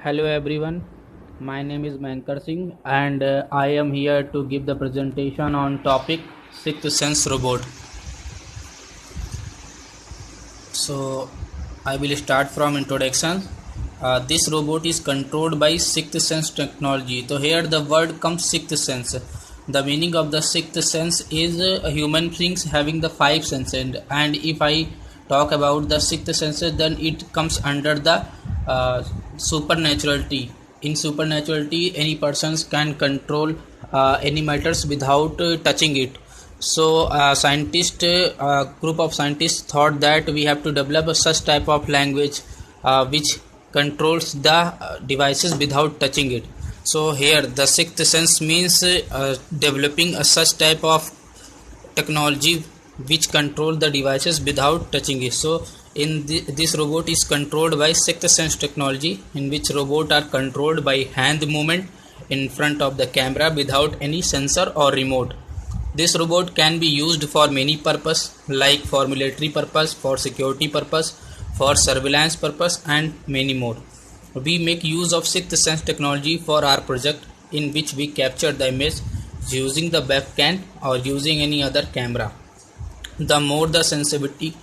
Hello everyone, my name is Mankar Singh and I am here to give the presentation on topic Sixth Sense Robot. So I will start from introduction. This robot is controlled by Sixth Sense technology. So here the word comes Sixth Sense. The meaning of the Sixth Sense is human beings having the five senses, and if I talk about the Sixth Senses, then it comes under the supernaturality. In supernaturality, any persons can control any matters without touching it. So group of scientists thought that we have to develop such type of language which controls the devices without touching it. So here the sixth sense means developing a such type of technology which control the devices without touching it. So this robot is controlled by sixth sense technology, in which robot are controlled by hand movement in front of the camera without any sensor or remote. This robot can be used for many purpose, like for military purpose, for security purpose, for surveillance purpose, and many more. We make use of sixth sense technology for our project, in which we capture the image using the webcam or using any other camera. The more the sensitivity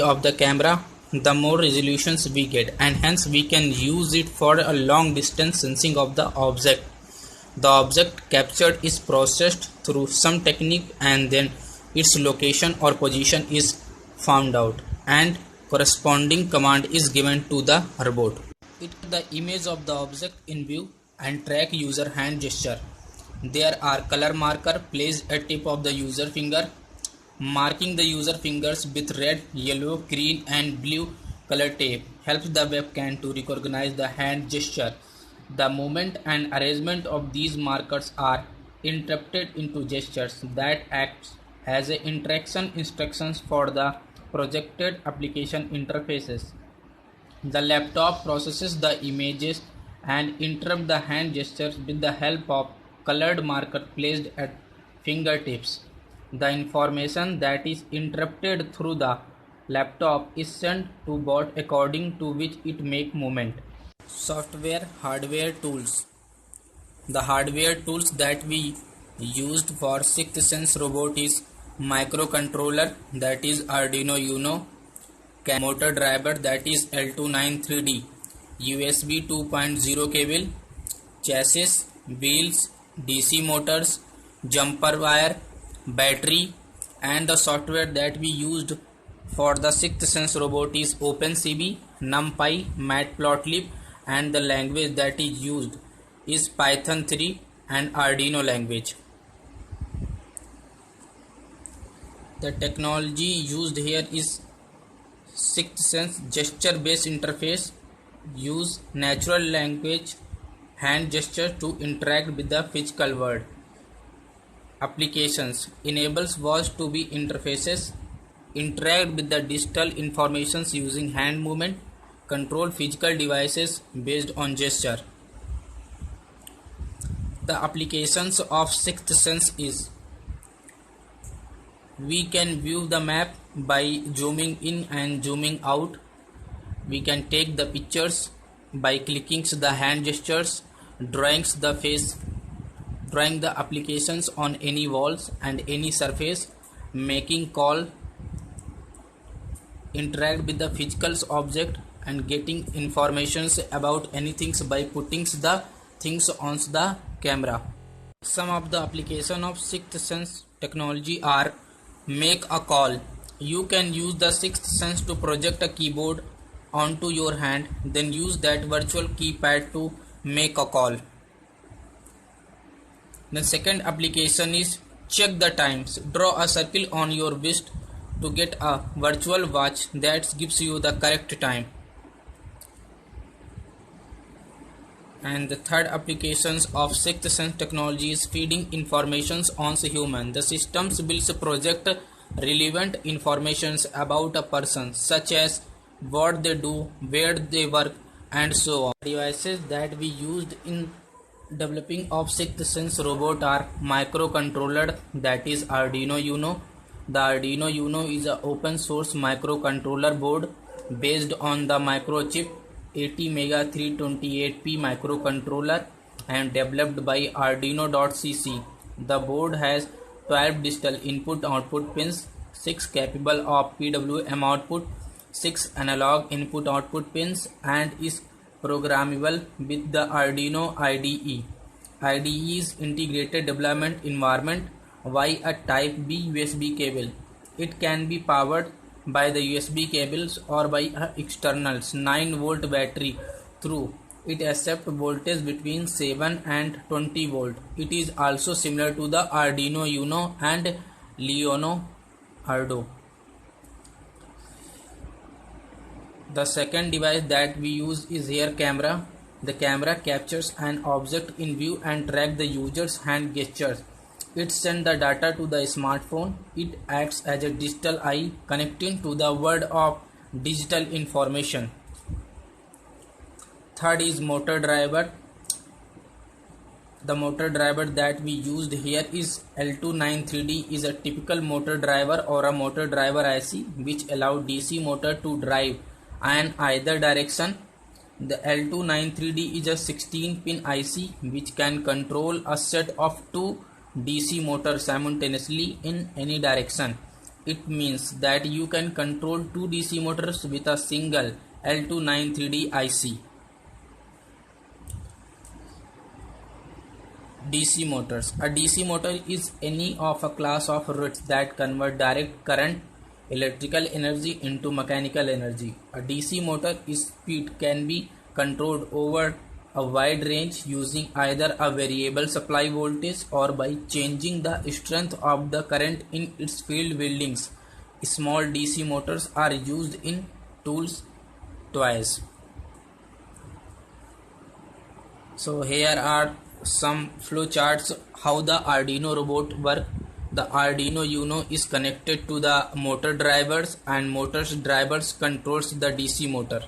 of the camera, the more resolutions we get, and hence we can use it for a long distance sensing of the object. The object captured is processed through some technique, and then its location or position is found out, and corresponding command is given to the robot. It the image of the object in view and track user hand gesture. There are color marker placed at tip of the user finger. Marking the user fingers with red, yellow, green and blue color tape helps the webcam to recognize the hand gesture. The movement and arrangement of these markers are interpreted into gestures that act as interaction instructions for the projected application interfaces. The laptop processes the images and interrupt the hand gestures with the help of colored marker placed at fingertips. The information that is interpreted through the laptop is sent to bot according to which it make movement. Software hardware tools. The hardware tools that we used for sixth sense robot is microcontroller, that is Arduino Uno, motor driver, that is L293D, USB 2.0 cable, chassis, wheels, DC motors, jumper wire, battery, and the software that we used for the sixth sense robot is OpenCV, NumPy, Matplotlib, and the language that is used is Python 3 and Arduino language. The technology used here is sixth sense gesture based interface. Use natural language hand gesture to interact with the physical world. Applications enables voice to be interfaces, interact with the digital informations using hand movement, control physical devices based on gesture. The applications of sixth sense is: we can view the map by zooming in and zooming out. We can take the pictures by clicking the hand gestures, drawing the applications on any walls and any surface, making call, interact with the physical object, and getting informations about anything by putting the things on the camera. Some of the application of sixth sense technology are: make a call. You can use the sixth sense to project a keyboard onto your hand, then use that virtual keypad to make a call. The second application is check the times. Draw a circle on your wrist to get a virtual watch that gives you the correct time. And the third applications of sixth sense technology is feeding informations on the human. The systems will project relevant informations about a person, such as what they do, where they work, and so on. Devices that we used in developing of sixth sense robot are microcontroller, that is Arduino Uno. The Arduino Uno is an open source microcontroller board based on the microchip ATmega 328P microcontroller and developed by Arduino.cc. The board has 12 digital input-output pins, 6 capable of PWM output, 6 analog input-output pins, and is programmable with the Arduino IDE. IDE's integrated development environment via a Type B USB cable. It can be powered by the USB cables or by a external 9-volt battery through. It accepts voltage between 7 and 20 volt. It is also similar to the Arduino Uno and Leonardo. The second device that we use is here camera. The camera captures an object in view and tracks the user's hand gestures. It sends the data to the smartphone. It acts as a digital eye connecting to the world of digital information. Third is motor driver. The motor driver that we used here is L293D is a typical motor driver or a motor driver IC which allows DC motor to drive in either direction. The L293D is a 16-pin IC which can control a set of 2 DC motors simultaneously in any direction. It means that you can control 2 DC motors with a single L293D IC. DC motors. A DC motor is any of a class of rods that convert direct current, electrical energy into mechanical energy. A DC motor speed can be controlled over a wide range using either a variable supply voltage or by changing the strength of the current in its field windings. Small DC motors are used in tools toys. So here are some flow charts how the Arduino robot work. The Arduino Uno is connected to the motor drivers and motor's drivers controls the DC motor.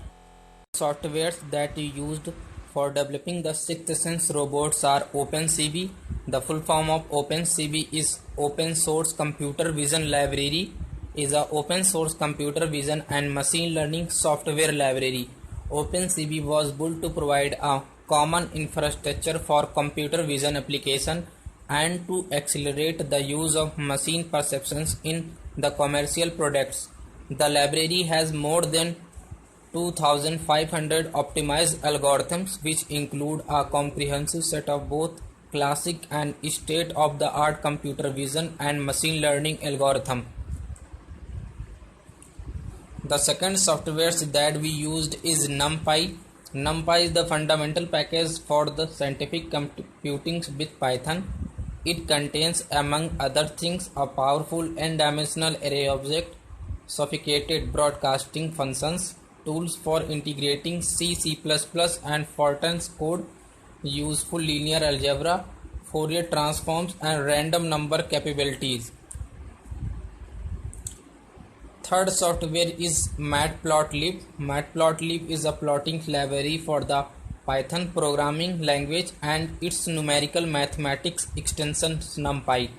Softwares that used for developing the sixth sense robots are OpenCV. The full form of OpenCV is Open Source Computer Vision Library. Is a open source computer vision and machine learning software library. OpenCV was built to provide a common infrastructure for computer vision application and to accelerate the use of machine perceptions in the commercial products. The library has more than 2,500 optimized algorithms which include a comprehensive set of both classic and state-of-the-art computer vision and machine learning algorithm. The second software that we used is NumPy. NumPy is the fundamental package for the scientific computing with Python. It contains, among other things, a powerful n-dimensional array object, sophisticated broadcasting functions, tools for integrating C, C++ and Fortran's code, useful linear algebra, Fourier transforms and random number capabilities. Third software is Matplotlib. Matplotlib is a plotting library for the Python programming language and its numerical mathematics extension NumPy.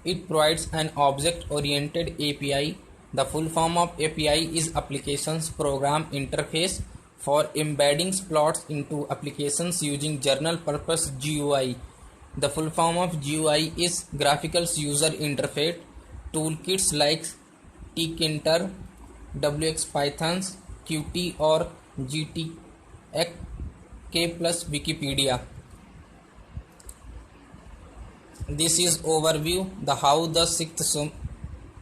It provides an object-oriented API. The full form of API is Applications Program Interface for embedding plots into applications using general purpose GUI. The full form of GUI is Graphical User Interface. Toolkits like tkinter, wxPythons, Qt or GTK plus Wikipedia. This is overview the how the sixth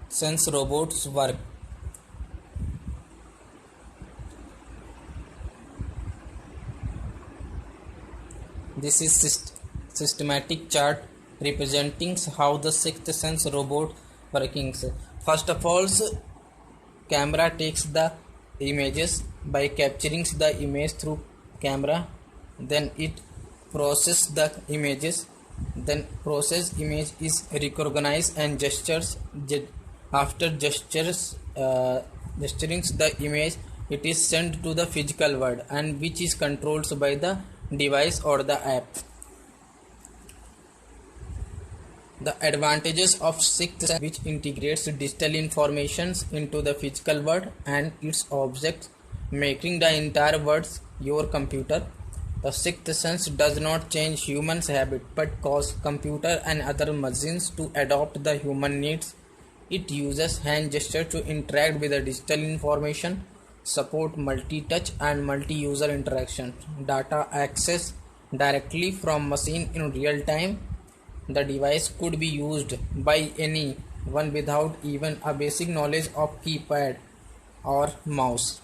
sense robots work. This is systematic chart representing how the sixth sense robot working. First of all, camera takes the images by capturing the image through camera, then it processes the images, then processed image is recognized and gestures. After gesturing the image, it is sent to the physical world and which is controlled by the device or the app. The advantages of sixth sense, which integrates digital information into the physical world and its objects, making the entire world your computer. The sixth sense does not change humans' habit but cause computer and other machines to adopt the human needs. It uses hand gesture to interact with the digital information, support multi-touch and multi-user interaction, data access directly from machine in real time. The device could be used by anyone without even a basic knowledge of keypad or mouse.